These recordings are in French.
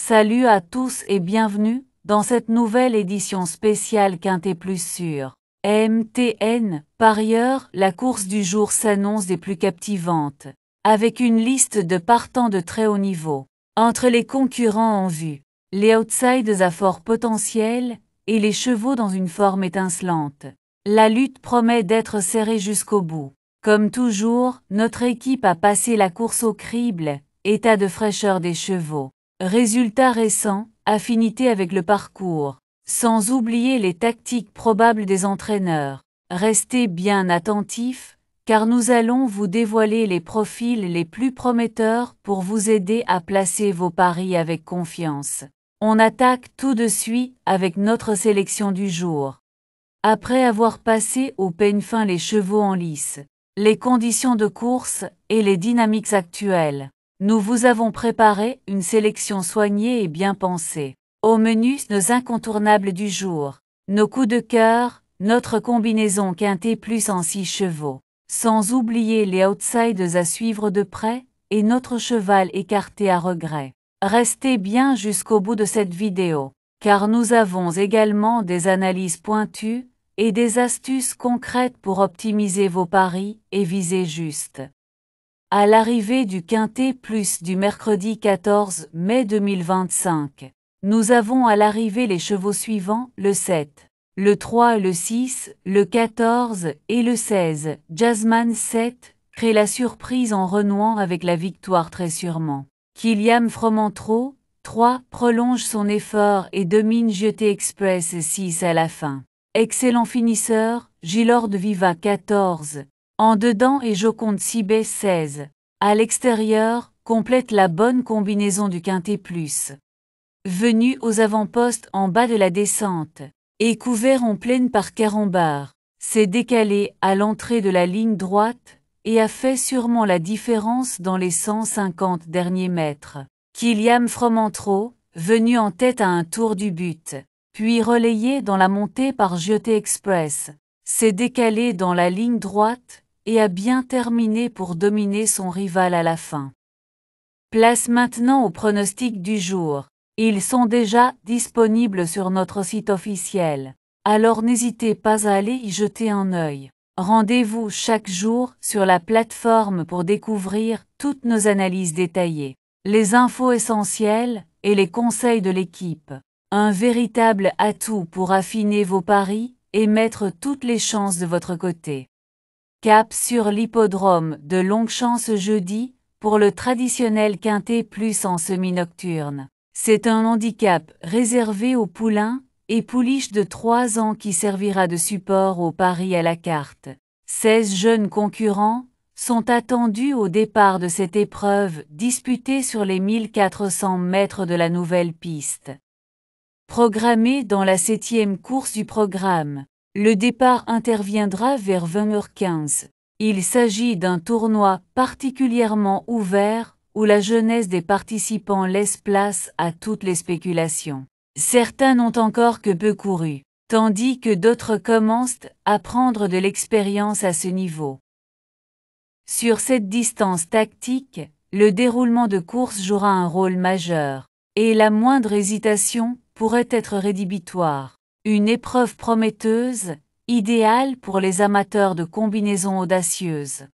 Salut à tous et bienvenue dans cette nouvelle édition spéciale Quintet Plus sur MTN. Par ailleurs, la course du jour s'annonce des plus captivantes, avec une liste de partants de très haut niveau. Entre les concurrents en vue, les outsiders à fort potentiel et les chevaux dans une forme étincelante, la lutte promet d'être serrée jusqu'au bout. Comme toujours, notre équipe a passé la course au crible, état de fraîcheur des chevaux, résultats récents, affinité avec le parcours, sans oublier les tactiques probables des entraîneurs. Restez bien attentifs, car nous allons vous dévoiler les profils les plus prometteurs pour vous aider à placer vos paris avec confiance. On attaque tout de suite avec notre sélection du jour. Après avoir passé au peigne fin les chevaux en lice, les conditions de course et les dynamiques actuelles, nous vous avons préparé une sélection soignée et bien pensée. Au menu, nos incontournables du jour, nos coups de cœur, notre combinaison Quintet Plus en 6 chevaux, sans oublier les outsiders à suivre de près, et notre cheval écarté à regret. Restez bien jusqu'au bout de cette vidéo, car nous avons également des analyses pointues et des astuces concrètes pour optimiser vos paris et viser juste. À l'arrivée du Quintet Plus du mercredi 14 mai 2025, nous avons à l'arrivée les chevaux suivants, le 7, le 3, le 6, le 14 et le 16. Jasmine 7 crée la surprise en renouant avec la victoire très sûrement. Kylian Fromentro, 3, prolonge son effort et domine Jeté Express 6 à la fin. Excellent finisseur, Gilord Viva 14. En dedans et Joconde Sibé 16. À l'extérieur, complète la bonne combinaison du Quintet Plus. Venu aux avant-postes en bas de la descente, et couvert en pleine par Carambar, s'est décalé à l'entrée de la ligne droite, et a fait sûrement la différence dans les 150 derniers mètres. Kylian Fromentro, venu en tête à un tour du but, puis relayé dans la montée par Jeté Express, s'est décalé dans la ligne droite, et a bien terminé pour dominer son rival à la fin. Place maintenant aux pronostics du jour. Ils sont déjà disponibles sur notre site officiel. Alors n'hésitez pas à aller y jeter un œil. Rendez-vous chaque jour sur la plateforme pour découvrir toutes nos analyses détaillées, les infos essentielles et les conseils de l'équipe. Un véritable atout pour affiner vos paris et mettre toutes les chances de votre côté. Cap sur l'hippodrome de Longchamp jeudi, pour le traditionnel Quintet Plus en semi-nocturne. C'est un handicap réservé aux poulains et pouliches de 3 ans qui servira de support au pari à la carte. 16 jeunes concurrents sont attendus au départ de cette épreuve disputée sur les 1400 mètres de la nouvelle piste. Programmée dans la 7e course du programme, le départ interviendra vers 20h15. Il s'agit d'un tournoi particulièrement ouvert où la jeunesse des participants laisse place à toutes les spéculations. Certains n'ont encore que peu couru, tandis que d'autres commencent à prendre de l'expérience à ce niveau. Sur cette distance tactique, le déroulement de course jouera un rôle majeur, et la moindre hésitation pourrait être rédhibitoire. Une épreuve prometteuse, idéale pour les amateurs de combinaisons audacieuses.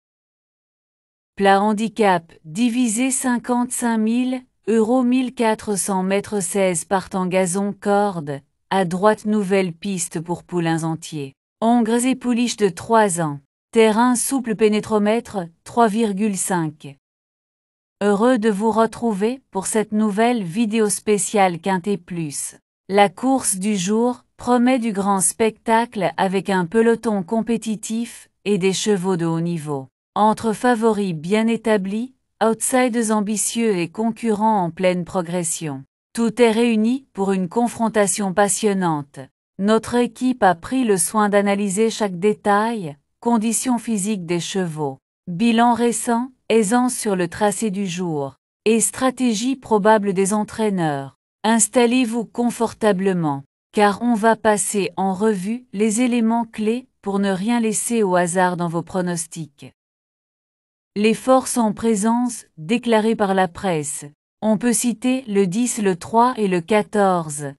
Plat handicap, divisé 55 000 € 1400 mètres 16 partant gazon corde, à droite nouvelle piste pour poulains entiers. Hongres et pouliches de 3 ans. Terrain souple pénétromètre, 3,5. Heureux de vous retrouver pour cette nouvelle vidéo spéciale Quintet Plus. La course du jour promet du grand spectacle avec un peloton compétitif et des chevaux de haut niveau. Entre favoris bien établis, outsiders ambitieux et concurrents en pleine progression. Tout est réuni pour une confrontation passionnante. Notre équipe a pris le soin d'analyser chaque détail, conditions physiques des chevaux, bilan récent, aisance sur le tracé du jour, et stratégie probable des entraîneurs. Installez-vous confortablement, car on va passer en revue les éléments clés pour ne rien laisser au hasard dans vos pronostics. Les forces en présence, déclarées par la presse, On peut citer le 10, le 3 et le 14.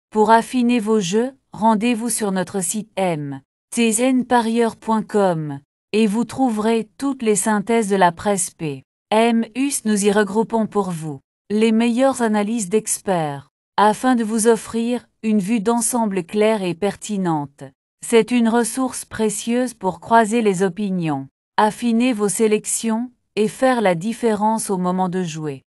Pour affiner vos jeux, rendez-vous sur notre site mtnparieur.com et vous trouverez toutes les synthèses de la presse P. M-US. Nous y regroupons pour vous les meilleures analyses d'experts, afin de vous offrir une vue d'ensemble claire et pertinente. C'est une ressource précieuse pour croiser les opinions, affiner vos sélections et faire la différence au moment de jouer.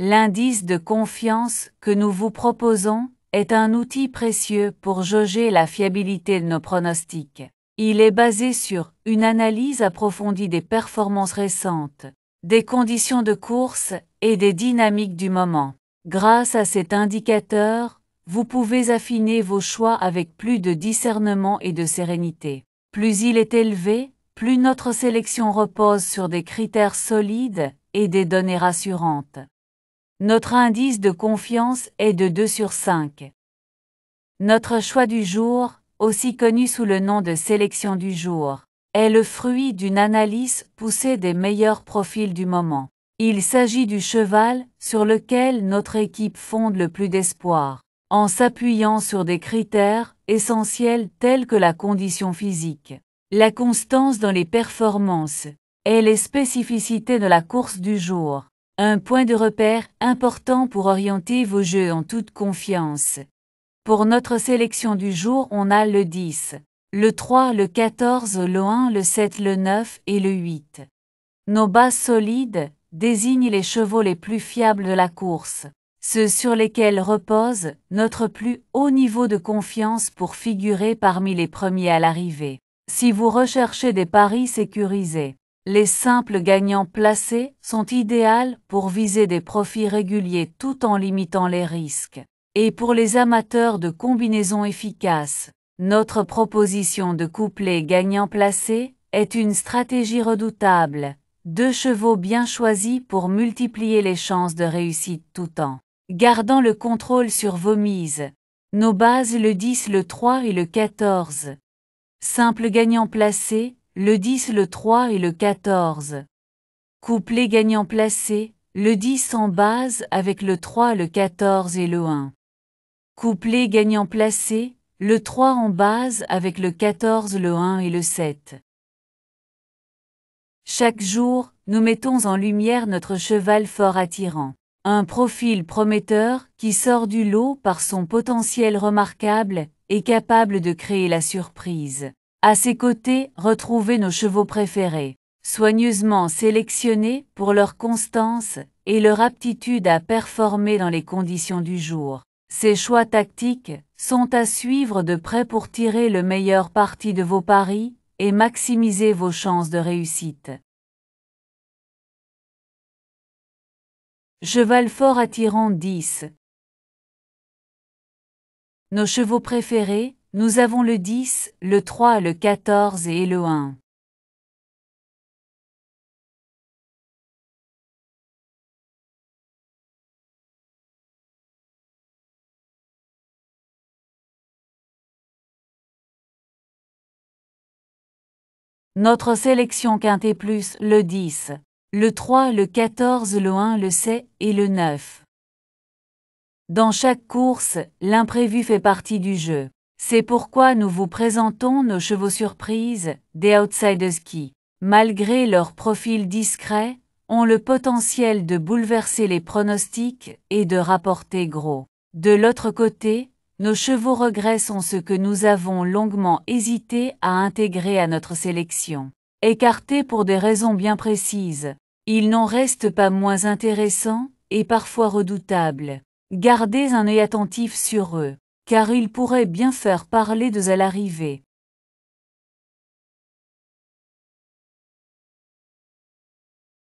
L'indice de confiance que nous vous proposons est un outil précieux pour jauger la fiabilité de nos pronostics. Il est basé sur une analyse approfondie des performances récentes, des conditions de course et des dynamiques du moment. Grâce à cet indicateur, vous pouvez affiner vos choix avec plus de discernement et de sérénité. Plus il est élevé, plus notre sélection repose sur des critères solides et des données rassurantes. Notre indice de confiance est de 2 sur 5. Notre choix du jour, aussi connu sous le nom de sélection du jour, est le fruit d'une analyse poussée des meilleurs profils du moment. Il s'agit du cheval sur lequel notre équipe fonde le plus d'espoir, en s'appuyant sur des critères essentiels tels que la condition physique, la constance dans les performances et les spécificités de la course du jour. Un point de repère important pour orienter vos jeux en toute confiance. Pour notre sélection du jour, on a le 10, le 3, le 14, le 1, le 7, le 9 et le 8. Nos bases solides désignent les chevaux les plus fiables de la course, ceux sur lesquels repose notre plus haut niveau de confiance pour figurer parmi les premiers à l'arrivée. Si vous recherchez des paris sécurisés, les simples gagnants placés sont idéaux pour viser des profits réguliers tout en limitant les risques. Et pour les amateurs de combinaisons efficaces, notre proposition de couplet gagnant placé est une stratégie redoutable. 2 chevaux bien choisis pour multiplier les chances de réussite tout en gardant le contrôle sur vos mises. Nos bases le 10, le 3 et le 14. Simple gagnant placé, le 10, le 3 et le 14. Couplet gagnant placé, le 10 en base avec le 3, le 14 et le 1. Couplet gagnant placé, le 3 en base avec le 14, le 1 et le 7. Chaque jour, nous mettons en lumière notre cheval fort attirant. Un profil prometteur qui sort du lot par son potentiel remarquable et capable de créer la surprise. À ses côtés, retrouvez nos chevaux préférés, soigneusement sélectionnés pour leur constance et leur aptitude à performer dans les conditions du jour. Ces choix tactiques sont à suivre de près pour tirer le meilleur parti de vos paris et maximiser vos chances de réussite. Cheval fort attirant 10. Nos chevaux préférés, nous avons le 10, le 3, le 14 et le 1. Notre sélection quintet plus le 10, le 3, le 14, le 1, le 7 et le 9. Dans chaque course, l'imprévu fait partie du jeu. C'est pourquoi nous vous présentons nos chevaux surprises, des outsiders qui, malgré leur profil discret, ont le potentiel de bouleverser les pronostics et de rapporter gros. De l'autre côté, nos chevaux regrets sont ceux que nous avons longuement hésité à intégrer à notre sélection. Écartés pour des raisons bien précises, ils n'en restent pas moins intéressants et parfois redoutables. Gardez un œil attentif sur eux, car ils pourraient bien faire parler d'eux à l'arrivée.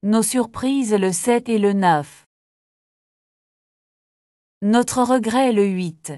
Nos surprises le 7 et le 9. Notre regret le 8.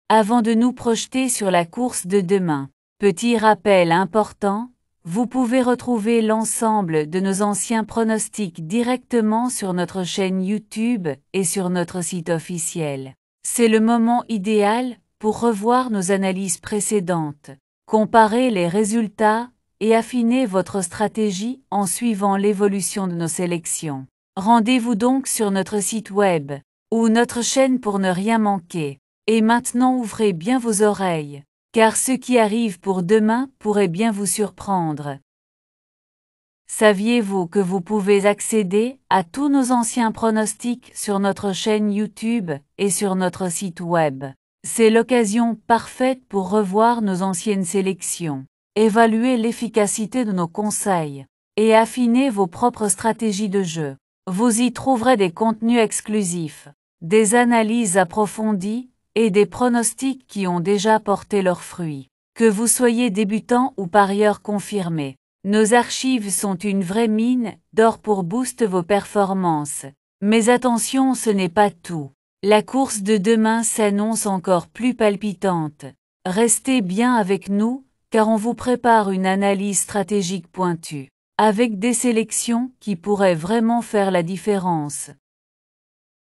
Avant de nous projeter sur la course de demain, petit rappel important, vous pouvez retrouver l'ensemble de nos anciens pronostics directement sur notre chaîne YouTube et sur notre site officiel. C'est le moment idéal pour revoir nos analyses précédentes, comparer les résultats et affinez votre stratégie en suivant l'évolution de nos sélections. Rendez-vous donc sur notre site web ou notre chaîne pour ne rien manquer. Et maintenant ouvrez bien vos oreilles, car ce qui arrive pour demain pourrait bien vous surprendre. Saviez-vous que vous pouvez accéder à tous nos anciens pronostics sur notre chaîne YouTube et sur notre site web? C'est l'occasion parfaite pour revoir nos anciennes sélections, évaluer l'efficacité de nos conseils et affiner vos propres stratégies de jeu. Vous y trouverez des contenus exclusifs, des analyses approfondies et des pronostics qui ont déjà porté leurs fruits. Que vous soyez débutant ou parieur confirmé, nos archives sont une vraie mine d'or pour booster vos performances. Mais attention, ce n'est pas tout. La course de demain s'annonce encore plus palpitante. Restez bien avec nous, car on vous prépare une analyse stratégique pointue, avec des sélections qui pourraient vraiment faire la différence.